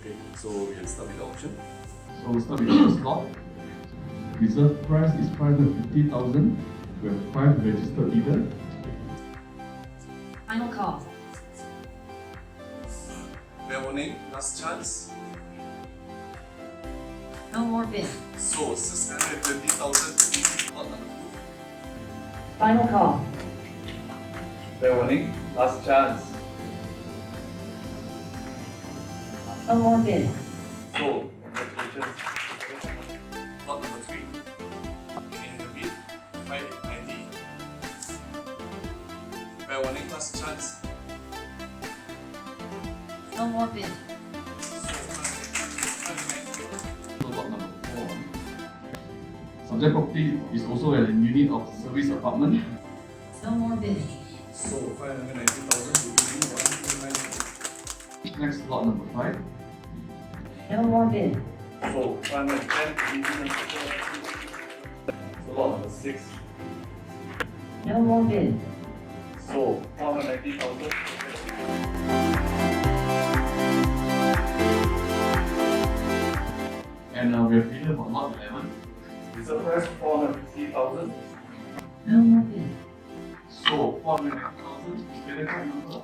Okay, so we'll start with the auction. So we'll start with the first lot. Reserve price is 550,000. We have 5 registered bidders. Final call. Fair warning, last chance. No more bid. So 620,000 lot number 2. Final call. Fair warning, last chance. No more bid. So congratulations. Lot number 3. In the bid, 590. Fair warning, last chance. No more bid. So lot number 4. Subject property is also a unit of service apartment. No more bid. So 590,000 to 1,290. Next lot number 5. No more bid. So 510 to So lot number 6. No more bid. So 490,000. And we have bidder for lot 11. Reserve price 450,000. No more bid. So 490,000 is bidder number.